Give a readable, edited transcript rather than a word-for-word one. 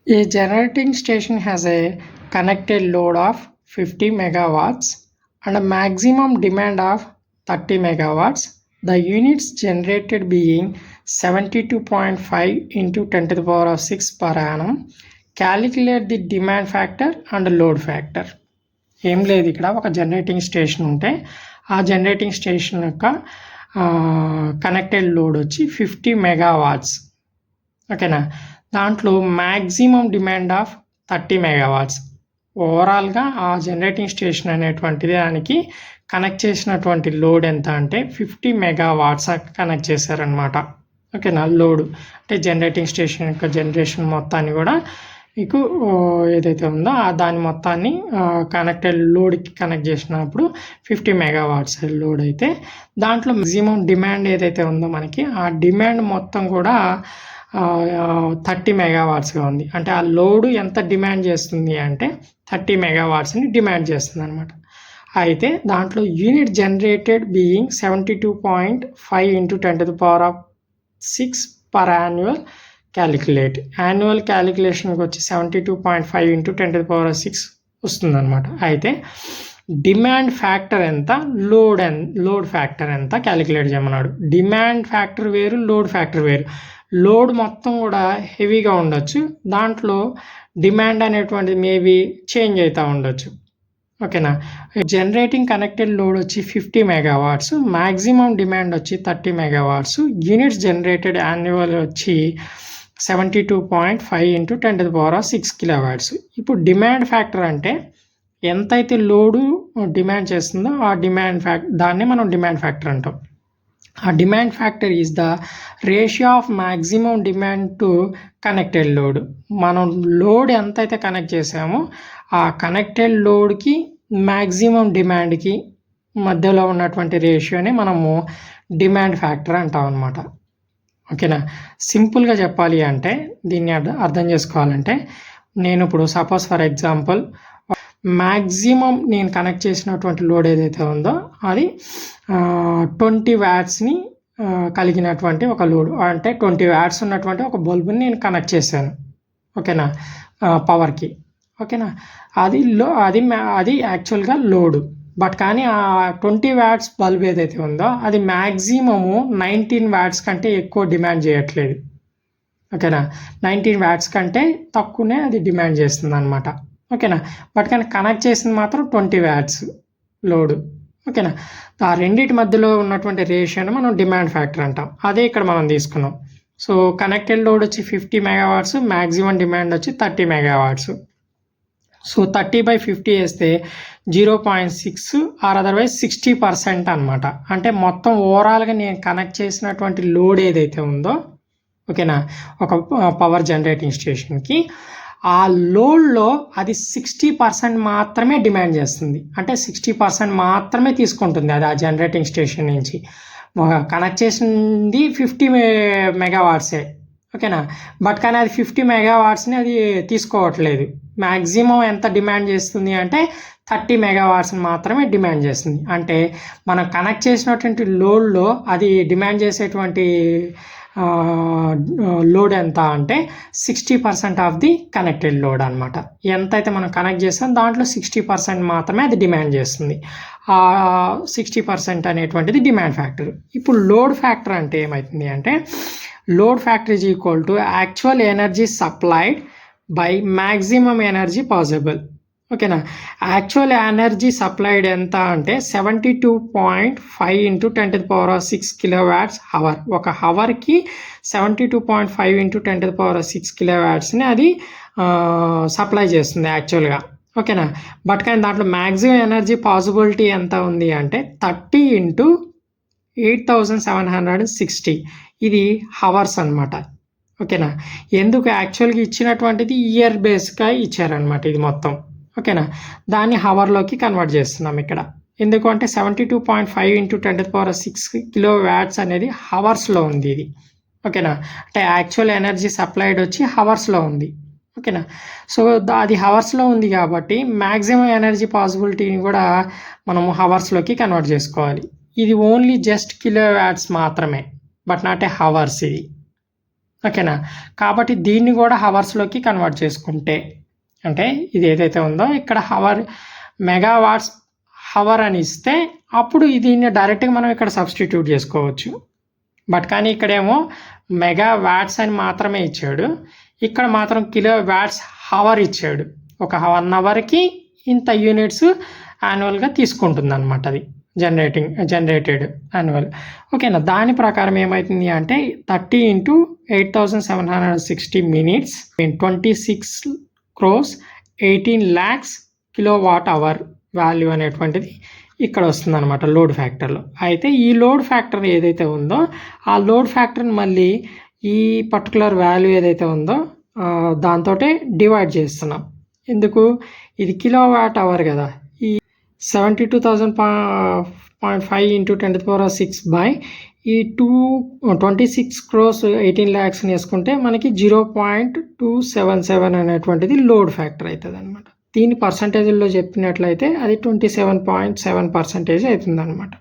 A generating station has a connected load of 50 megawatts and a maximum demand of 30 megawatts. The units generated being 72.5 into 10 to the power of 6 per annum. Calculate the demand factor and load factor. ఏం లేదు, ఇక్కడ ఒక generating station ఉంటే ఆ generating station యొక్క connected load వచ్చి 50 megawatts. ఓకేనా, దాంట్లో మ్యాక్సిమం డిమాండ్ ఆఫ్ 30 మెగావాట్స్. ఓవరాల్గా ఆ జనరేటింగ్ స్టేషన్ అనేటువంటిది దానికి కనెక్ట్ చేసినటువంటి లోడ్ ఎంత అంటే 50 మెగావాట్స్ కనెక్ట్ చేశారనమాట. ఓకేనా, లోడ్ అంటే జనరేటింగ్ స్టేషన్ యొక్క జనరేషన్ మొత్తాన్ని కూడా మీకు ఏదైతే ఉందో దాని మొత్తాన్ని కనెక్టెడ్ లోడ్కి కనెక్ట్ చేసినప్పుడు 50 మెగావాట్స్ లోడ్ అయితే దాంట్లో మ్యాక్సిమం డిమాండ్ ఏదైతే ఉందో మనకి ఆ డిమాండ్ మొత్తం కూడా 30 మెగావాట్స్గా ఉంది. అంటే ఆ లోడ్ ఎంత డిమాండ్ చేస్తుంది అంటే 30 మెగావాట్స్ని డిమాండ్ చేస్తుంది అనమాట. అయితే దాంట్లో unit generated being 72.5 into 10 to the power of 6 per annual. Calculate annual క్యాలిక్యులేషన్కి వచ్చి 72.5 into 10 to the power of 6 వస్తుంది అనమాట. అయితే డిమాండ్ ఫ్యాక్టర్ ఎంత, లోడ్ ఫ్యాక్టర్ ఎంత క్యాలిక్యులేట్ చేయమన్నాడు. డిమాండ్ ఫ్యాక్టర్ వేరు, లోడ్ ఫ్యాక్టర్ వేరు. లోడ్ మొత్తం కూడా హెవీగా ఉండొచ్చు, దాంట్లో డిమాండ్ అనేటువంటిది మేబీ చేంజ్ అవుతూ ఉండొచ్చు. ఓకేనా, జనరేటింగ్ కనెక్టెడ్ లోడ్ వచ్చి 50 మెగావాట్స్, మ్యాక్సిమం డిమాండ్ వచ్చి 30 మెగావాట్స్, యూనిట్స్ జనరేటెడ్ యాన్యువల్ వచ్చి 72.5 into 10 to the power of 6 kilowatts. ఇప్పుడు డిమాండ్ ఫ్యాక్టర్ అంటే ఎంతైతే లోడు డిమాండ్ చేస్తుందో ఆ డిమాండ్ దాన్ని మనం డిమాండ్ ఫ్యాక్టర్ అంటాం. ఆ demand factor is the ratio of maximum demand to connected load. మనం లోడ్ ఎంతైతే కనెక్ట్ చేసామో ఆ కనెక్టెడ్ లోడ్కి మ్యాక్సిమం డిమాండ్కి మధ్యలో ఉన్నటువంటి రేషియోని మనము డిమాండ్ ఫ్యాక్టర్ అంటాం అనమాట. ఓకేనా, సింపుల్గా చెప్పాలి అంటే దీన్ని అర్థం చేసుకోవాలంటే నేను ఇప్పుడు సపోజ్ ఫర్ ఎగ్జాంపుల్ మ్యాక్సిమం నేను కనెక్ట్ చేసినటువంటి లోడ్ ఏదైతే ఉందో అది 20 వాట్స్ని కలిగినటువంటి ఒక లోడ్, అంటే 20 వాట్స్ ఉన్నటువంటి ఒక బల్బుని నేను కనెక్ట్ చేశాను. ఓకేనా, పవర్కి. ఓకేనా, అది యాక్చువల్గా లోడు. బట్ కానీ ఆ 20 వాట్స్ బల్బ్ ఏదైతే ఉందో అది మ్యాక్సిమము 19 వాట్స్ కంటే ఎక్కువ డిమాండ్ చేయట్లేదు. ఓకేనా, 19 వాట్స్ కంటే తక్కువనే అది డిమాండ్ చేస్తుంది అనమాట. ఓకేనా, బట్ కానీ కనెక్ట్ చేసింది మాత్రం 20 వాట్స్ లోడు. ఓకేనా, ఆ రెండింటి మధ్యలో ఉన్నటువంటి రేషియోని మనం డిమాండ్ ఫ్యాక్టర్ అంటాం. అదే ఇక్కడ మనం తీసుకున్నాం. సో కనెక్టెడ్ లోడ్ వచ్చి 50 మెగావాట్స్, మ్యాక్సిమం డిమాండ్ వచ్చి 30 మెగావాట్స్. సో 30/50 వేస్తే 0.6 ఆర్ అదర్వైజ్ 60% అనమాట. అంటే మొత్తం ఓవరాల్గా నేను కనెక్ట్ చేసినటువంటి లోడ్ ఏదైతే ఉందో, ఓకేనా, ఒక పవర్ జనరేటింగ్ స్టేషన్కి ఆ లోడ్లో అది 60% మాత్రమే డిమాండ్ చేస్తుంది. అంటే 60% మాత్రమే తీసుకుంటుంది అది ఆ జనరేటింగ్ స్టేషన్ నుంచి. కనెక్ట్ చేసింది 50 మెగావాట్సే. ఓకేనా, బట్ కానీ అది 50 మెగావాట్స్ని అది తీసుకోవట్లేదు. మ్యాక్సిమం ఎంత డిమాండ్ చేస్తుంది అంటే 30 మెగావాట్స్ని మాత్రమే డిమాండ్ చేస్తుంది. అంటే మనం కనెక్ట్ చేసినటువంటి లోడ్లో అది డిమాండ్ చేసేటువంటి లోడ్ ఎంత అంటే 60% ఆఫ్ ది కనెక్టెడ్ లోడ్ అనమాట. ఎంతైతే మనం కనెక్ట్ చేస్తాం దాంట్లో 60% మాత్రమే అది డిమాండ్ చేస్తుంది. 60% అనేటువంటిది డిమాండ్ ఫ్యాక్టర్. ఇప్పుడు లోడ్ ఫ్యాక్టర్ అంటే ఏమవుతుంది అంటే load factor is equal to actual energy supplied by maximum energy possible. ఓకేనా, యాక్చువల్ ఎనర్జీ సప్లైడ్ ఎంత అంటే 72.5 into 10 to the power of 6 kilowatts hour. ఒక హవర్కి 72.5 into 10 to the power of 6 కిలోవాట్స్ని అది సప్లై చేస్తుంది యాక్చువల్గా. ఓకేనా, బట్ కానీ దాంట్లో మ్యాక్సిమం ఎనర్జీ పాసిబిలిటీ ఎంత ఉంది అంటే 30 into 8760. ఇది హవర్స్ అనమాట. ఓకేనా, ఎందుకు యాక్చువల్గా ఇచ్చినటువంటిది ఇయర్ బేస్గా ఇచ్చారనమాట ఇది మొత్తం. ఓకేనా, దాన్ని హవర్లోకి కన్వర్ట్ చేస్తున్నాం ఇక్కడ. ఎందుకు అంటే 72.5 into 10 to the power of 6 kilowatts అనేది హవర్స్లో ఉంది ఇది. ఓకేనా, అంటే యాక్చువల్ ఎనర్జీ సప్లైడ్ వచ్చి హవర్స్లో ఉంది. ఓకేనా, సో అది హవర్స్లో ఉంది కాబట్టి మ్యాక్సిమం ఎనర్జీ పాసిబిలిటీని కూడా మనము హవర్స్లోకి కన్వర్ట్ చేసుకోవాలి. ఇది ఓన్లీ జస్ట్ కిలోవాట్స్ మాత్రమే, బట్ నాట్ ఏ హవర్స్ ఇది. ఓకేనా. కాబట్టి దీన్ని కూడా హవర్స్లోకి కన్వర్ట్ చేసుకుంటే, అంటే ఇది ఏదైతే ఉందో ఇక్కడ మెగావాట్స్ హవర్ అని ఇస్తే అప్పుడు దీన్ని డైరెక్ట్గా మనం ఇక్కడ సబ్స్టిట్యూట్ చేసుకోవచ్చు. బట్ కానీ ఇక్కడేమో మెగా వాట్స్ అని మాత్రమే ఇచ్చాడు, ఇక్కడ మాత్రం కిలో వాట్స్ హవర్ ఇచ్చాడు. ఒక 1 అవర్కి ఇంత యూనిట్స్ యాన్యువల్గా తీసుకుంటుంది అనమాట, అది జనరేటెడ్ యాన్యువల్. ఓకేనా. దాని ప్రకారం ఏమవుతుంది అంటే 30 × 8760 minutes 26 crores 18 lakhs kWh value అనేటువంటిది ఇక్కడ వస్తుంది అనమాట లోడ్ ఫ్యాక్టర్లో. అయితే ఈ లోడ్ ఫ్యాక్టర్ ఏదైతే ఉందో ఆ లోడ్ ఫ్యాక్టర్ని మళ్ళీ ఈ పర్టికులర్ వాల్యూ ఏదైతే ఉందో దాంతో డివైడ్ చేస్తున్నాం. ఎందుకు, ఇది కిలోవాట్ అవర్ కదా. ఈ 72,000.5 × 10⁶ బై ఈ 26 crores 18 lakhs వేసుకుంటే మనకి 0.277 అనేటువంటిది లోడ్ ఫ్యాక్టర్ అవుతుంది అనమాట. దీని పర్సంటేజ్లో చెప్పినట్లయితే అది 27.7% అవుతుంది అనమాట.